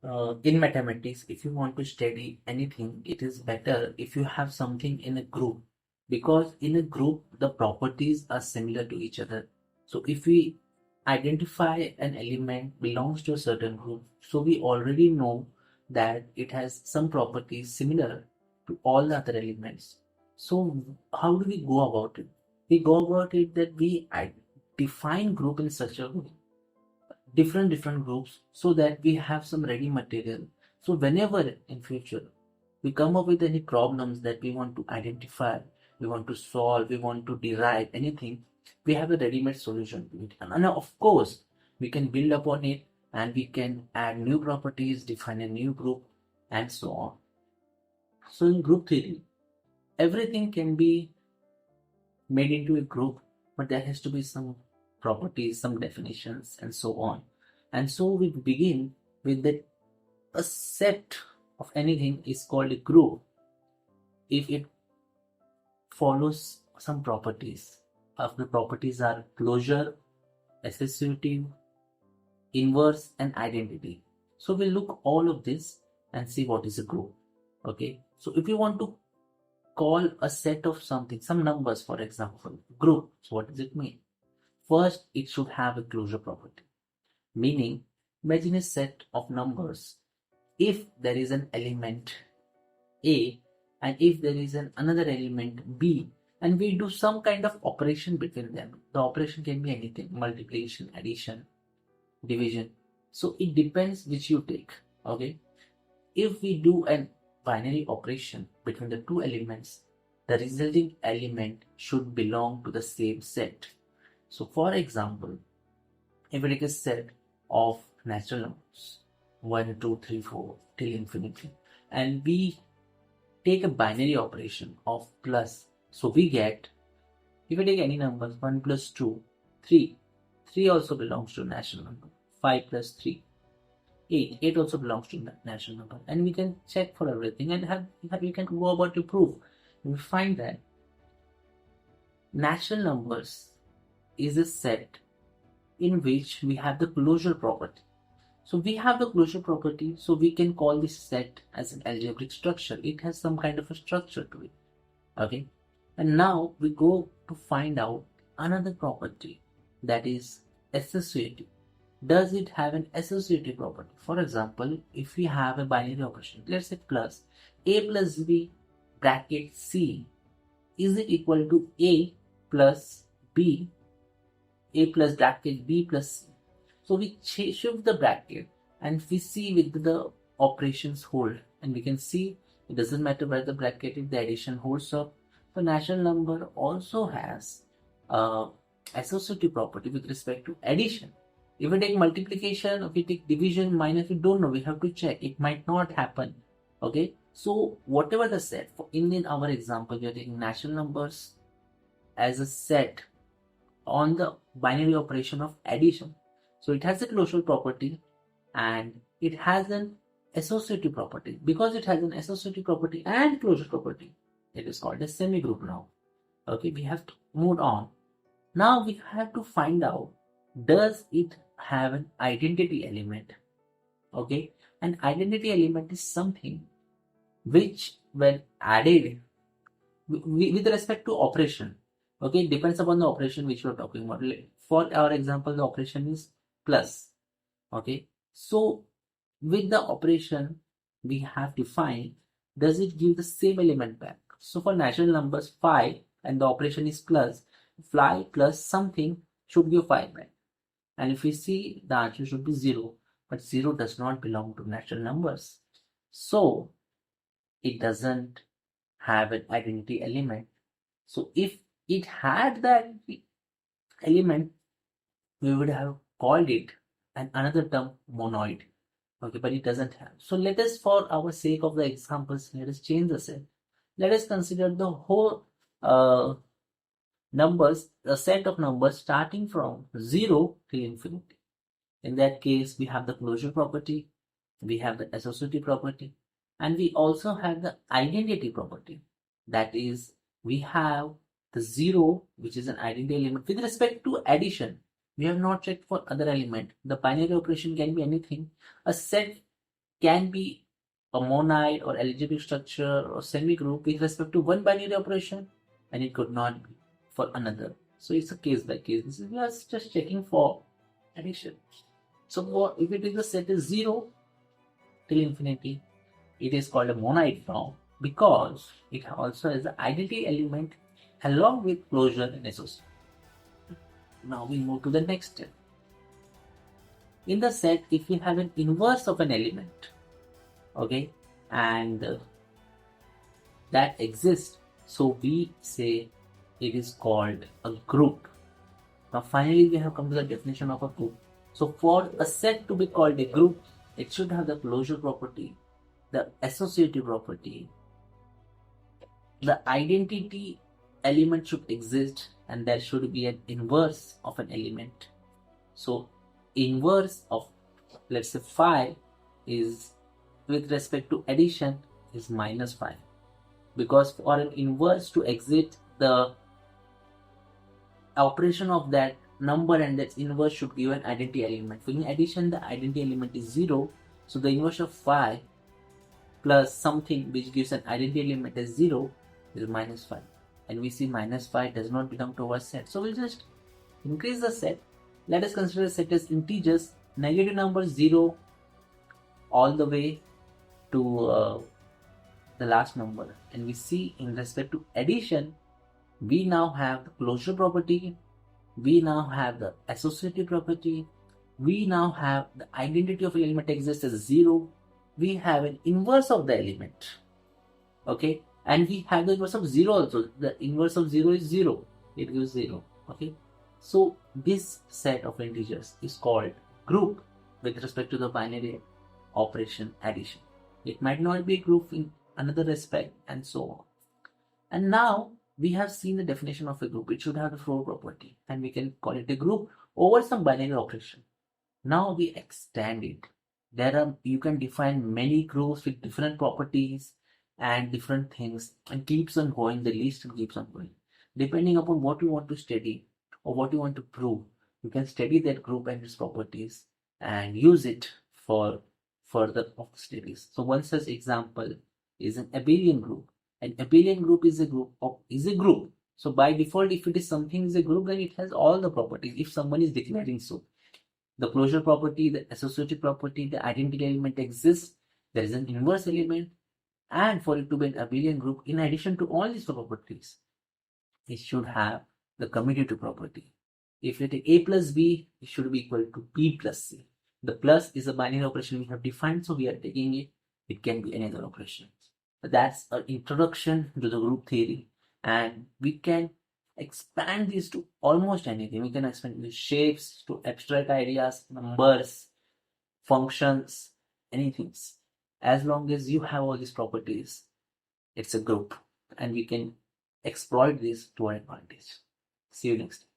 In mathematics, if you want to study anything, it is better if you have something in a group, because in a group the properties are similar to each other. So if we identify an element belongs to a certain group, so we already know that it has some properties similar to all the other elements. So how do we go about it? We go about it that we define group in such a way, different groups, so that we have some ready material. So whenever in future we come up with any problems that we want to identify, we want to solve, we want to derive anything, we have a ready-made solution to it. And of course we can build upon it, and we can add new properties, define a new group, and so on. So in group theory, everything can be made into a group, but there has to be some properties, some definitions, and so on. And so we begin with that a set of anything is called a group if it follows some properties. Of the properties are closure, associative, inverse, and identity. So we'll look all of this and see what is a group. Okay, so if you want to call a set of something, some numbers for example, group, so what does it mean? First, it should have a closure property, meaning imagine a set of numbers. If there is an element A and if there is another element B, and we do some kind of operation between them, the operation can be anything: multiplication, addition, division. So it depends which you take. Okay, if we do an binary operation between the two elements, the resulting element should belong to the same set. So for example, if we take a set of natural numbers 1, 2, 3, 4 till infinity, and we take a binary operation of plus, so we get, if we take any numbers, 1 plus 2, 3. 3 also belongs to natural number. 5 plus 3, 8. 8 also belongs to natural number. And we can check for everything and we can go about to prove. We find that natural numbers is a set in which we have the closure property. So we have the closure property, so we can call this set as an algebraic structure. It has some kind of a structure to it. Okay, and now we go to find out another property, that is associative. Does it have an associative property? For example, if we have a binary operation, let's say plus a plus b bracket c, is it equal to a plus b, a plus bracket b plus c? So we shift the bracket and we see with the operations hold, and we can see it doesn't matter where the bracket is, the addition holds up. The natural number also has associative property with respect to addition. If we take multiplication, if we take division, minus, we don't know, we have to check, it might not happen. Okay, so whatever the set, for in our example we are taking natural numbers as a set on the binary operation of addition. So it has a closure property and it has an associative property. Because it has an associative property and closure property, it is called a semi-group now. Okay, we have to move on. Now we have to find out, does it have an identity element? Okay, an identity element is something which when added with respect to operation, okay, it depends upon the operation which we are talking about. For our example, the operation is plus. Okay, so with the operation we have defined, does it give the same element back? So for natural numbers 5 and the operation is plus, 5 plus something should give 5 back. And if we see, the answer should be 0, but 0 does not belong to natural numbers, so it doesn't have an identity element. So if it had that element, we would have called it another term monoid. Okay, but it doesn't have. So let us, for our sake of the examples, let us change the set. Let us consider the whole numbers, a set of numbers starting from 0 till infinity. In that case, we have the closure property, we have the associative property, and we also have the identity property. That is, we have the 0, which is an identity element. With respect to addition, we have not checked for other element. The binary operation can be anything. A set can be a monad or algebraic structure or semi-group with respect to one binary operation, and it could not be for another. So it's a case by case. This is we are just checking for addition. So if it is a set is 0 till infinity, it is called a monad form because it also has the identity element along with closure and association. Now we move to the next step. In the set, if we have an inverse of an element, okay, and that exists, so we say it is called a group. Now finally we have come to the definition of a group. So for a set to be called a group, it should have the closure property, the associative property, the identity element should exist, and there should be an inverse of an element. So inverse of, let's say, 5 is with respect to addition is -5, because for an inverse to exist, the operation of that number and that inverse should give an identity element. For in addition, the identity element is 0, so the inverse of 5 plus something which gives an identity element as 0 is -5, and we see -5 does not belong to our set, so we'll just increase the set. Let us consider the set as integers, negative number 0 all the way to the last number, and we see in respect to addition, we now have the closure property, we now have the associative property, we now have the identity of an element exists as 0, we have an inverse of the element, okay, and we have the inverse of 0 also. The inverse of 0 is 0, it gives 0, okay. So this set of integers is called group with respect to the binary operation addition. It might not be a group in another respect, and so on. And now we have seen the definition of a group. It should have a floor property, and we can call it a group over some binary operation. Now we extend it. You can define many groups with different properties and different things, and keeps on going. The list keeps on going. Depending upon what you want to study or what you want to prove, you can study that group and its properties and use it for further studies. So one such example is an abelian group. An abelian group is a group. So by default, if it is something is a group, then it has all the properties. If someone is declaring so, the closure property, the associative property, the identity element exists, there is an inverse element, and for it to be an abelian group, in addition to all these properties, it should have the commutative property. If it is a plus b, it should be equal to b plus c. The plus is a binary operation we have defined, so we are taking it. It can be any other operation. That's an introduction to the group theory, and we can expand this to almost anything. We can expand the shapes to abstract ideas, numbers, functions, anything. As long as you have all these properties, it's a group, and we can exploit this to our advantage. See you next time.